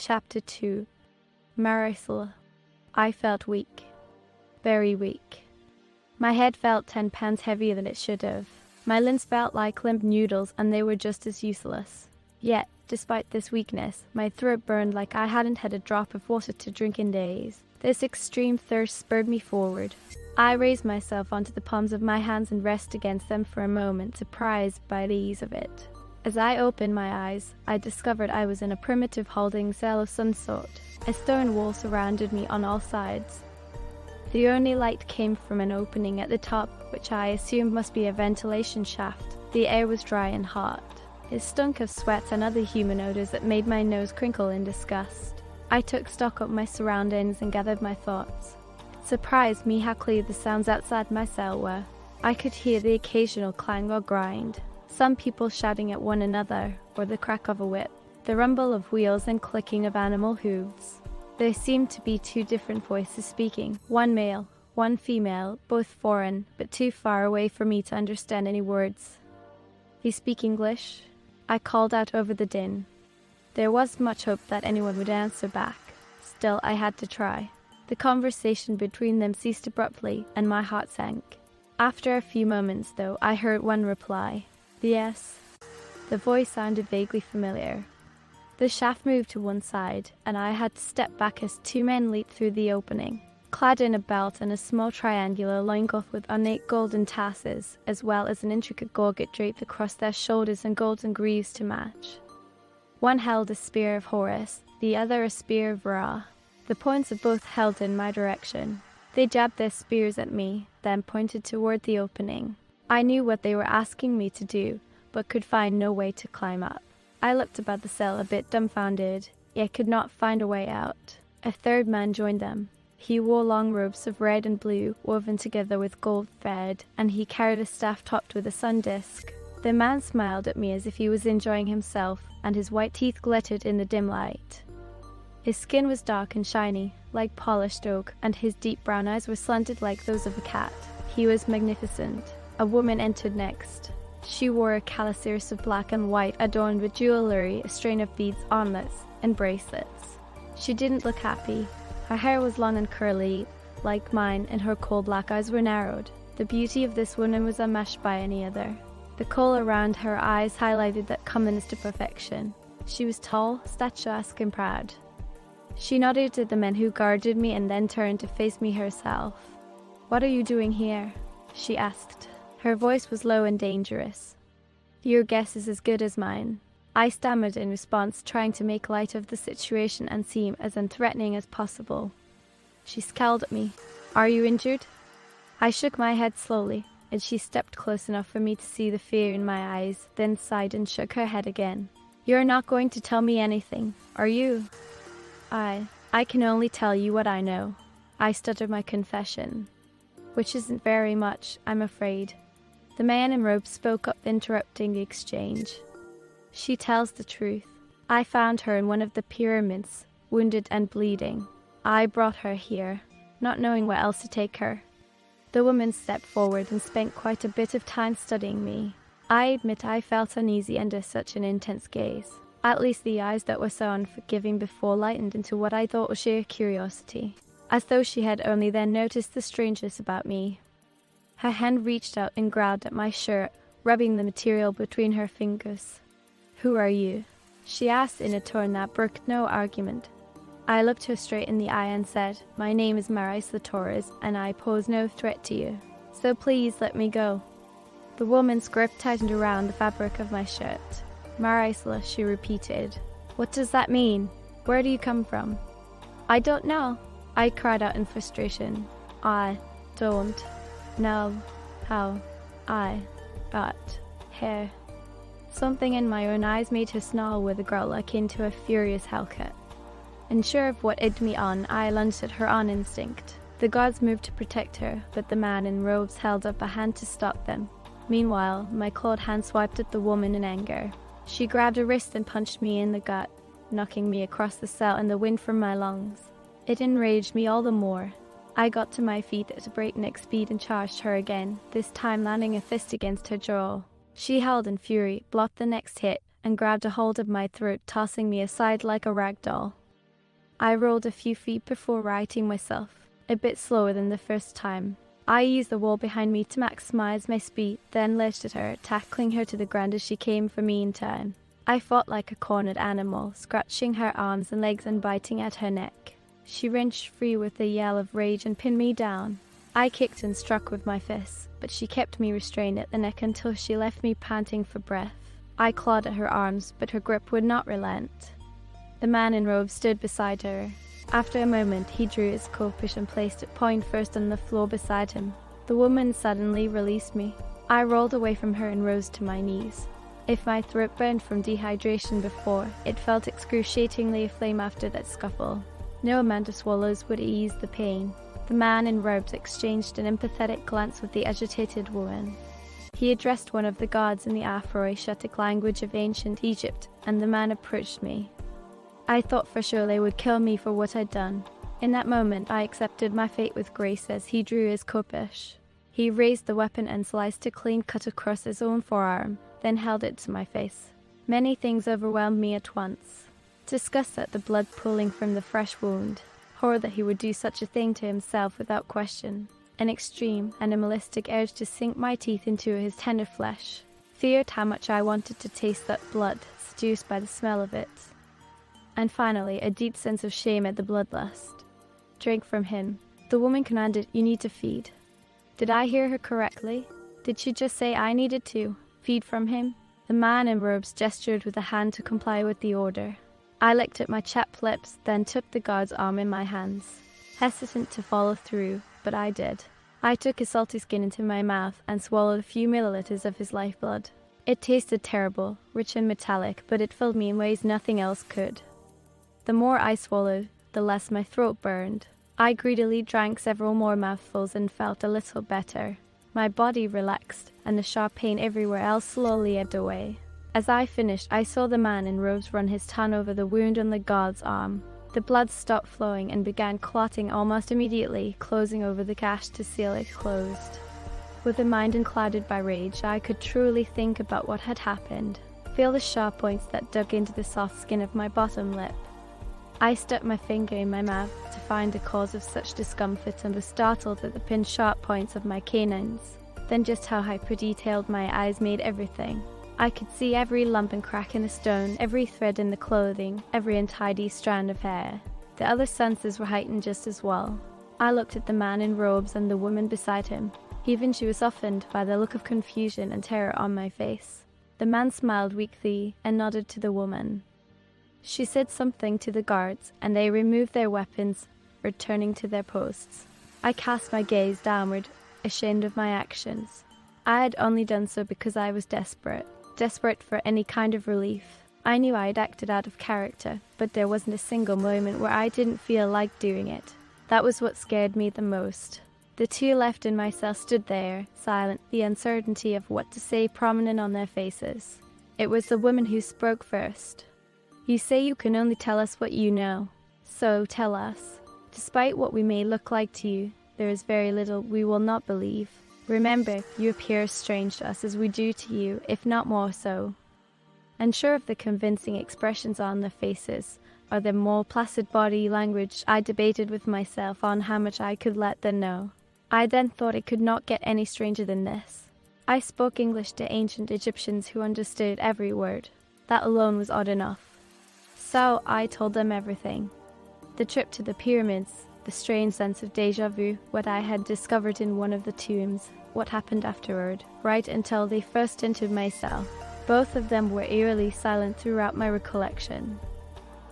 Chapter 2. Marisol. I felt weak. Very weak. My head felt 10 pounds heavier than it should have. My limbs felt like limp noodles, and they were just as useless. Yet, despite this weakness, my throat burned like I hadn't had a drop of water to drink in days. This extreme thirst spurred me forward. I raised myself onto the palms of my hands and rested against them for a moment, surprised by the ease of it. As I opened my eyes, I discovered I was in a primitive holding cell of some sort. A stone wall surrounded me on all sides. The only light came from an opening at the top, which I assumed must be a ventilation shaft. The air was dry and hot. It stunk of sweat and other human odors that made my nose crinkle in disgust. I took stock of my surroundings and gathered my thoughts. It surprised me how clear the sounds outside my cell were. I could hear the occasional clang or grind. Some people shouting at one another, or the crack of a whip, the rumble of wheels and clicking of animal hooves. There seemed to be 2 different voices speaking, one male, one female, both foreign, but too far away for me to understand any words. "You speak English?" I called out over the din. There was much hope that anyone would answer back. Still, I had to try. The conversation between them ceased abruptly, and my heart sank. After a few moments, though, I heard one reply. "Yes." The voice sounded vaguely familiar. The shaft moved to one side, and I had to step back as 2 men leaped through the opening, clad in a belt and a small triangular loincloth with ornate golden tassels, as well as an intricate gorget draped across their shoulders and golden greaves to match. One held a spear of Horus, the other a spear of Ra. The points of both held in my direction. They jabbed their spears at me, then pointed toward the opening. I knew what they were asking me to do, but could find no way to climb up. I looked about the cell a bit dumbfounded, yet could not find a way out. A 3rd man joined them. He wore long robes of red and blue, woven together with gold thread, and he carried a staff topped with a sun disk. The man smiled at me as if he was enjoying himself, and his white teeth glittered in the dim light. His skin was dark and shiny, like polished oak, and his deep brown eyes were slanted like those of a cat. He was magnificent. A woman entered next. She wore a calisyrus of black and white adorned with jewelry, a string of beads, armlets, and bracelets. She didn't look happy. Her hair was long and curly, like mine, and her coal black eyes were narrowed. The beauty of this woman was unmatched by any other. The kohl around her eyes highlighted that comeliness to perfection. She was tall, statuesque, and proud. She nodded to the men who guarded me and then turned to face me herself. "What are you doing here?" she asked. Her voice was low and dangerous. "Your guess is as good as mine." I stammered in response, trying to make light of the situation and seem as unthreatening as possible. She scowled at me. "Are you injured?" I shook my head slowly, and she stepped close enough for me to see the fear in my eyes, then sighed and shook her head again. "You're not going to tell me anything, are you?" I can only tell you what I know." I stuttered my confession. "Which isn't very much, I'm afraid." The man in robes spoke up, interrupting the exchange. "She tells the truth. I found her in one of the pyramids, wounded and bleeding. I brought her here, not knowing where else to take her." The woman stepped forward and spent quite a bit of time studying me. I admit I felt uneasy under such an intense gaze. At least the eyes that were so unforgiving before lightened into what I thought was sheer curiosity, as though she had only then noticed the strangeness about me. Her hand reached out and grabbed at my shirt, rubbing the material between her fingers. "Who are you?" she asked in a tone that brooked no argument. I looked her straight in the eye and said, "My name is Marisol, and I pose no threat to you. So please let me go." The woman's grip tightened around the fabric of my shirt. "Marisol," she repeated. "What does that mean? Where do you come from?" "I don't know," I cried out in frustration. "I don't know how I got here." Something in my own eyes made her snarl with a growl akin to a furious hellcat. Unsure of what egged me on, I lunged at her on instinct. The guards moved to protect her, but the man in robes held up a hand to stop them. Meanwhile, my clawed hand swiped at the woman in anger. She grabbed a wrist and punched me in the gut, knocking me across the cell and the wind from my lungs. It enraged me all the more. I got to my feet at a breakneck speed and charged her again, this time landing a fist against her jaw. She howled in fury, blocked the next hit, and grabbed a hold of my throat, tossing me aside like a rag doll. I rolled a few feet before righting myself, a bit slower than the first time. I used the wall behind me to maximize my speed, then lunged at her, tackling her to the ground as she came for me in time. I fought like a cornered animal, scratching her arms and legs and biting at her neck. She wrenched free with a yell of rage and pinned me down. I kicked and struck with my fists, but she kept me restrained at the neck until she left me panting for breath. I clawed at her arms, but her grip would not relent. The man in robes stood beside her. After a moment, he drew his copish and placed it point first on the floor beside him. The woman suddenly released me. I rolled away from her and rose to my knees. If my throat burned from dehydration before, it felt excruciatingly aflame after that scuffle. No amount of swallows would ease the pain. The man in robes exchanged an empathetic glance with the agitated woman. He addressed one of the guards in the Afro-Asiatic language of ancient Egypt, and the man approached me. I thought for sure they would kill me for what I'd done. In that moment, I accepted my fate with grace as he drew his kopish. He raised the weapon and sliced a clean cut across his own forearm, then held it to my face. Many things overwhelmed me at once. Disgust at the blood pooling from the fresh wound. Horror that he would do such a thing to himself without question. An extreme, animalistic urge to sink my teeth into his tender flesh. Fear at how much I wanted to taste that blood, seduced by the smell of it. And finally, a deep sense of shame at the bloodlust. Drink from him. The woman commanded, "You need to feed." Did I hear her correctly? Did she just say I needed to feed from him? The man in robes gestured with a hand to comply with the order. I licked at my chapped lips, then took the guard's arm in my hands, hesitant to follow through, but I did. I took his salty skin into my mouth and swallowed a few milliliters of his lifeblood. It tasted terrible, rich and metallic, but it filled me in ways nothing else could. The more I swallowed, the less my throat burned. I greedily drank several more mouthfuls and felt a little better. My body relaxed, and the sharp pain everywhere else slowly ebbed away. As I finished, I saw the man in robes run his tongue over the wound on the guard's arm. The blood stopped flowing and began clotting almost immediately, closing over the gash to seal it closed. With a mind unclouded by rage, I could truly think about what had happened, feel the sharp points that dug into the soft skin of my bottom lip. I stuck my finger in my mouth to find the cause of such discomfort and was startled at the pinned sharp points of my canines. Then just how hyper-detailed my eyes made everything. I could see every lump and crack in the stone, every thread in the clothing, every untidy strand of hair. The other senses were heightened just as well. I looked at the man in robes and the woman beside him. Even she was softened by the look of confusion and terror on my face. The man smiled weakly and nodded to the woman. She said something to the guards, and they removed their weapons, returning to their posts. I cast my gaze downward, ashamed of my actions. I had only done so because I was desperate for any kind of relief. I knew I had acted out of character, but there wasn't a single moment where I didn't feel like doing it. That was what scared me the most. The two left in my cell stood there, silent, the uncertainty of what to say prominent on their faces. It was the woman who spoke first. "You say you can only tell us what you know. So tell us. Despite what we may look like to you, there is very little we will not believe. Remember, you appear as strange to us as we do to you, if not more so." Unsure of the convincing expressions on their faces, or their more placid body language, I debated with myself on how much I could let them know. I then thought it could not get any stranger than this. I spoke English to ancient Egyptians who understood every word. That alone was odd enough. So I told them everything. The trip to the pyramids, the strange sense of déjà vu, what I had discovered in one of the tombs, what happened afterward, right until they first entered my cell. Both of them were eerily silent throughout my recollection.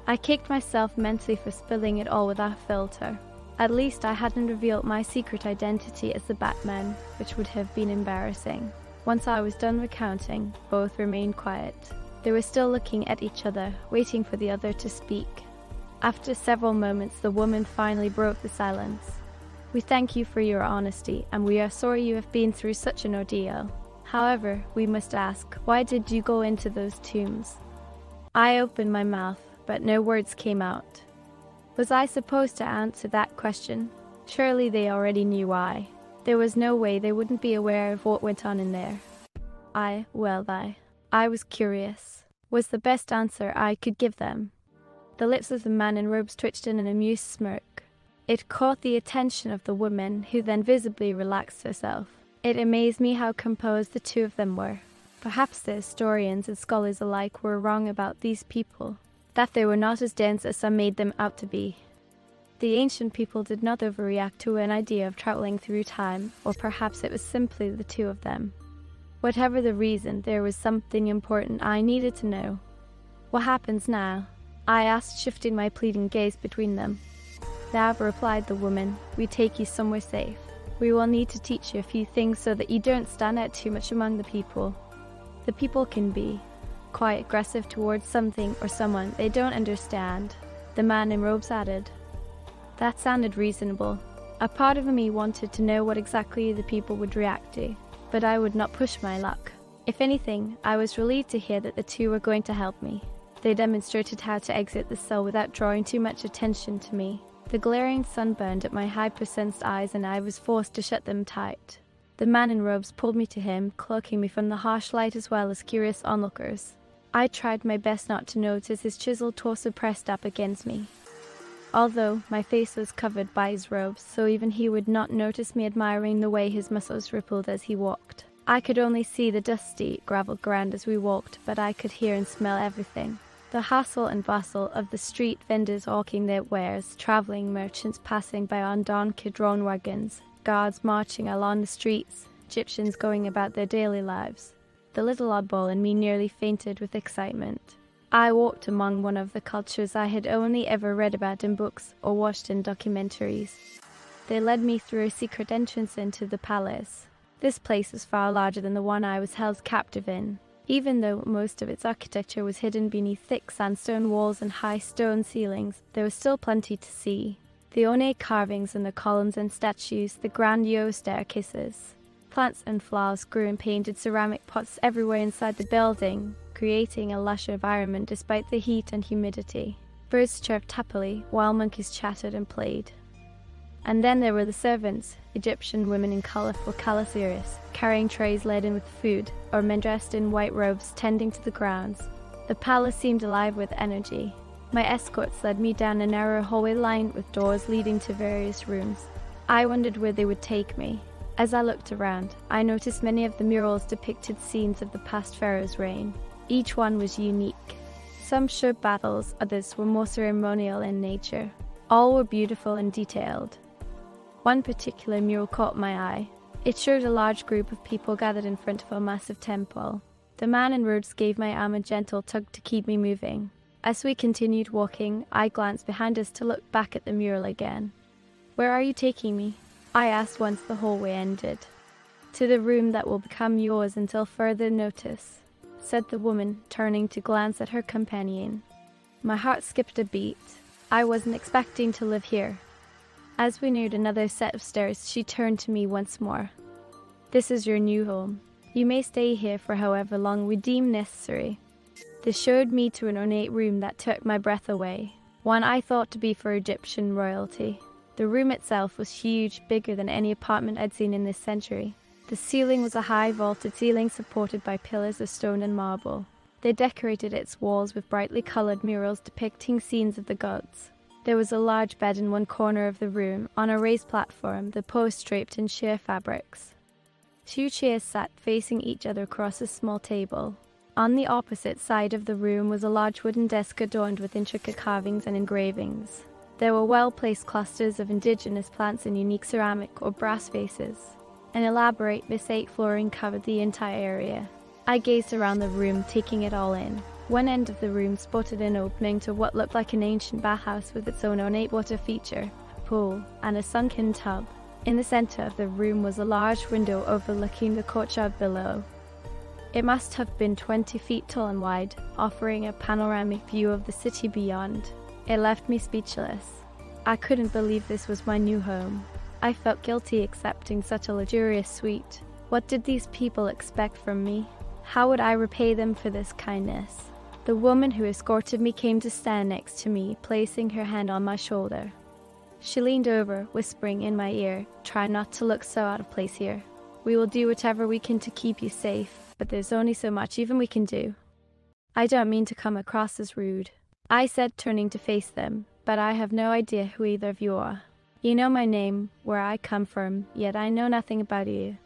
I kicked myself mentally for spilling it all without filter. At least I hadn't revealed my secret identity as the Batman, which would have been embarrassing. Once I was done recounting, both remained quiet. They were still looking at each other, waiting for the other to speak. After several moments, the woman finally broke the silence. "We thank you for your honesty, and we are sorry you have been through such an ordeal. However, we must ask, why did you go into those tombs?" I opened my mouth, but no words came out. Was I supposed to answer that question? Surely they already knew why. There was no way they wouldn't be aware of what went on in there. I was curious. Was the best answer I could give them. The lips of the man in robes twitched in an amused smirk. It caught the attention of the woman, who then visibly relaxed herself. It amazed me how composed the two of them were. Perhaps the historians and scholars alike were wrong about these people, that they were not as dense as some made them out to be. The ancient people did not overreact to an idea of traveling through time, or perhaps it was simply the two of them. Whatever the reason, there was something important I needed to know. "What happens now?" I asked, shifting my pleading gaze between them. "Now," replied the woman, "we take you somewhere safe. We will need to teach you a few things so that you don't stand out too much among the people. The people can be quite aggressive towards something or someone they don't understand," the man in robes added. That sounded reasonable. A part of me wanted to know what exactly the people would react to, but I would not push my luck. If anything, I was relieved to hear that the two were going to help me. They demonstrated how to exit the cell without drawing too much attention to me. The glaring sun burned at my hypersensed eyes, and I was forced to shut them tight. The man in robes pulled me to him, cloaking me from the harsh light as well as curious onlookers. I tried my best not to notice his chiseled torso pressed up against me, although my face was covered by his robes, so even he would not notice me admiring the way his muscles rippled as he walked. I could only see the dusty gravel ground as we walked, but I could hear and smell everything. The hustle and bustle of the street, vendors hawking their wares, traveling merchants passing by on donkey-drawn wagons, guards marching along the streets, Egyptians going about their daily lives. The little oddball in me nearly fainted with excitement. I walked among one of the cultures I had only ever read about in books or watched in documentaries. They led me through a secret entrance into the palace. This place was far larger than the one I was held captive in. Even though most of its architecture was hidden beneath thick sandstone walls and high stone ceilings, there was still plenty to see. The ornate carvings in the columns and statues, the grandiose staircases. Plants and flowers grew in painted ceramic pots everywhere inside the building, creating a lush environment despite the heat and humidity. Birds chirped happily, while monkeys chattered and played. And then there were the servants, Egyptian women in colorful calasiris, carrying trays laden with food, or men dressed in white robes tending to the grounds. The palace seemed alive with energy. My escorts led me down a narrow hallway lined with doors leading to various rooms. I wondered where they would take me. As I looked around, I noticed many of the murals depicted scenes of the past pharaoh's reign. Each one was unique. Some showed battles, others were more ceremonial in nature. All were beautiful and detailed. One particular mural caught my eye. It showed a large group of people gathered in front of a massive temple. The man in robes gave my arm a gentle tug to keep me moving. As we continued walking, I glanced behind us to look back at the mural again. "Where are you taking me?" I asked once the hallway ended. "To the room that will become yours until further notice," said the woman, turning to glance at her companion. My heart skipped a beat. I wasn't expecting to live here. As we neared another set of stairs, she turned to me once more. "This is your new home. You may stay here for however long we deem necessary." This showed me to an ornate room that took my breath away, one I thought to be for Egyptian royalty. The room itself was huge, bigger than any apartment I'd seen in this century. The ceiling was a high vaulted ceiling supported by pillars of stone and marble. They decorated its walls with brightly colored murals depicting scenes of the gods. There was a large bed in one corner of the room, on a raised platform, the posts draped in sheer fabrics. 2 chairs sat facing each other across a small table. On the opposite side of the room was a large wooden desk adorned with intricate carvings and engravings. There were well-placed clusters of indigenous plants in unique ceramic or brass vases. An elaborate mosaic flooring covered the entire area. I gazed around the room, taking it all in. One end of the room spotted an opening to what looked like an ancient bathhouse with its own ornate water feature, a pool, and a sunken tub. In the center of the room was a large window overlooking the courtyard below. It must have been 20 feet tall and wide, offering a panoramic view of the city beyond. It left me speechless. I couldn't believe this was my new home. I felt guilty accepting such a luxurious suite. What did these people expect from me? How would I repay them for this kindness? The woman who escorted me came to stand next to me, placing her hand on my shoulder. She leaned over, whispering in my ear, "Try not to look so out of place here. We will do whatever we can to keep you safe, but there's only so much even we can do." I don't mean to come across as rude, I said, turning to face them, but I have no idea who either of you are. You know my name, where I come from, yet I know nothing about you.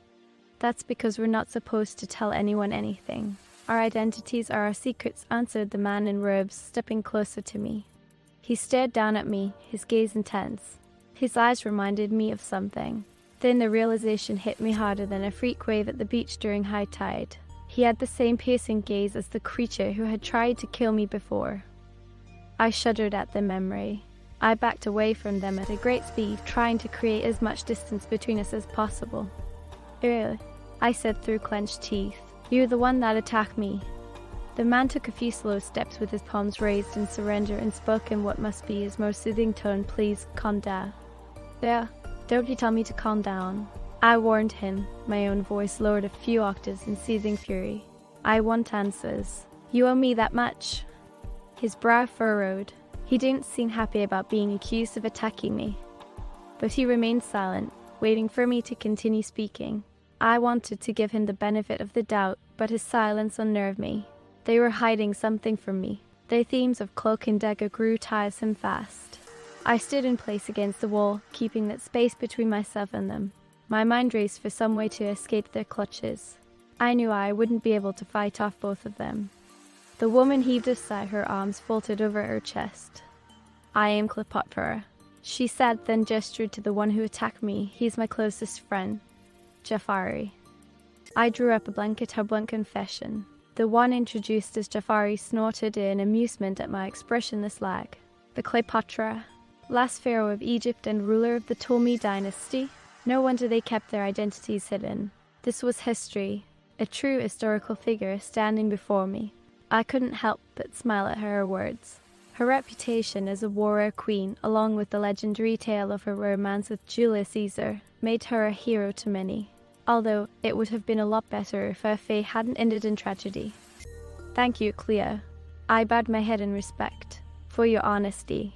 That's because we're not supposed to tell anyone anything. Our identities are our secrets, answered the man in robes, stepping closer to me. He stared down at me, his gaze intense. His eyes reminded me of something. Then the realization hit me harder than a freak wave at the beach during high tide. He had the same piercing gaze as the creature who had tried to kill me before. I shuddered at the memory. I backed away from them at a great speed, trying to create as much distance between us as possible. "Ugh," I said through clenched teeth. "You're the one that attacked me." The man took a few slow steps with his palms raised in surrender and spoke in what must be his most soothing tone. "Please, calm down." "There, don't you tell me to calm down," I warned him, my own voice lowered a few octaves in seething fury. "I want answers. You owe me that much." His brow furrowed. He didn't seem happy about being accused of attacking me. But he remained silent, waiting for me to continue speaking. I wanted to give him the benefit of the doubt, but his silence unnerved me. They were hiding something from me. Their themes of cloak and dagger grew tiresome fast. I stood in place against the wall, keeping that space between myself and them. My mind raced for some way to escape their clutches. I knew I wouldn't be able to fight off both of them. The woman heaved a sigh, her arms folded over her chest. "I am Cleopatra," she said, then gestured to the one who attacked me. "He's my closest friend, Jafari." I drew up a blanket confession. The one introduced as Jafari snorted in amusement at my expressionless lag. The Cleopatra, last pharaoh of Egypt and ruler of the Ptolemy dynasty? No wonder they kept their identities hidden. This was history, a true historical figure standing before me. I couldn't help but smile at her words. Her reputation as a warrior queen, along with the legendary tale of her romance with Julius Caesar, made her a hero to many, although it would have been a lot better if her fate hadn't ended in tragedy. "Thank you, Cleo." I bowed my head in respect. "For your honesty."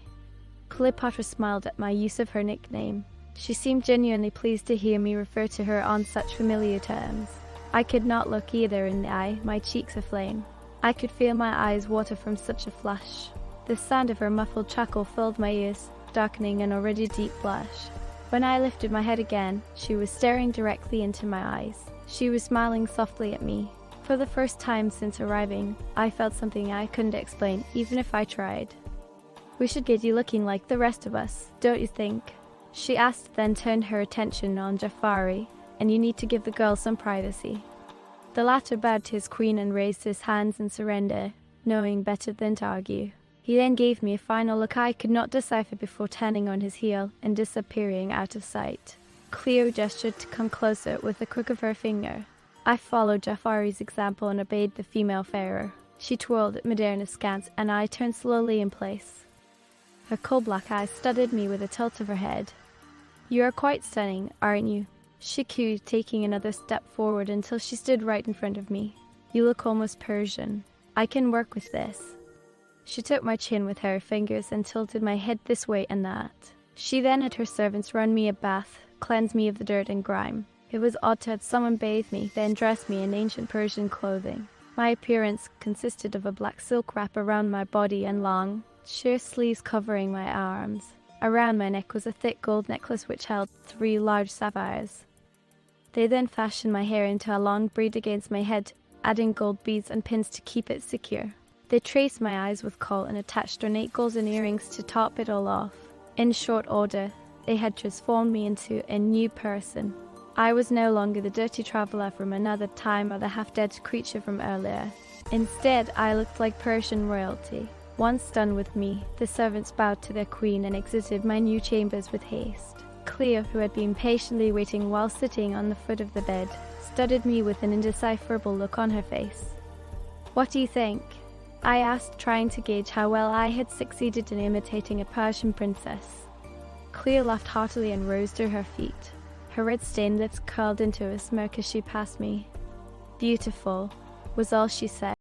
Cleopatra smiled at my use of her nickname. She seemed genuinely pleased to hear me refer to her on such familiar terms. I could not look either in the eye, my cheeks aflame. I could feel my eyes water from such a flush. The sound of her muffled chuckle filled my ears, darkening an already deep blush. When I lifted my head again, she was staring directly into my eyes. She was smiling softly at me. For the first time since arriving, I felt something I couldn't explain, even if I tried. "We should get you looking like the rest of us, don't you think?" she asked, then turned her attention on Jafari. "And you need to give the girl some privacy." The latter bowed to his queen and raised his hands in surrender, knowing better than to argue. He then gave me a final look I could not decipher before turning on his heel and disappearing out of sight. Cleo gestured to come closer with a crook of her finger. I followed Jafari's example and obeyed the female pharaoh. She twirled at midair askance, and I turned slowly in place. Her coal black eyes studied me with a tilt of her head. "You are quite stunning, aren't you?" she cooed, taking another step forward until she stood right in front of me. "You look almost Persian. I can work with this." She took my chin with her fingers and tilted my head this way and that. She then had her servants run me a bath, cleanse me of the dirt and grime. It was odd to have someone bathe me, then dress me in ancient Persian clothing. My appearance consisted of a black silk wrap around my body and long, sheer sleeves covering my arms. Around my neck was a thick gold necklace which held 3 large sapphires. They then fashioned my hair into a long braid against my head, adding gold beads and pins to keep it secure. They traced my eyes with kohl and attached ornate golden earrings to top it all off. In short order, they had transformed me into a new person. I was no longer the dirty traveler from another time or the half-dead creature from earlier. Instead, I looked like Persian royalty. Once done with me, the servants bowed to their queen and exited my new chambers with haste. Cleo, who had been patiently waiting while sitting on the foot of the bed, studied me with an indecipherable look on her face. "What do you think?" I asked, trying to gauge how well I had succeeded in imitating a Persian princess. Cleo laughed heartily and rose to her feet. Her red-stained lips curled into a smirk as she passed me. "Beautiful," was all she said.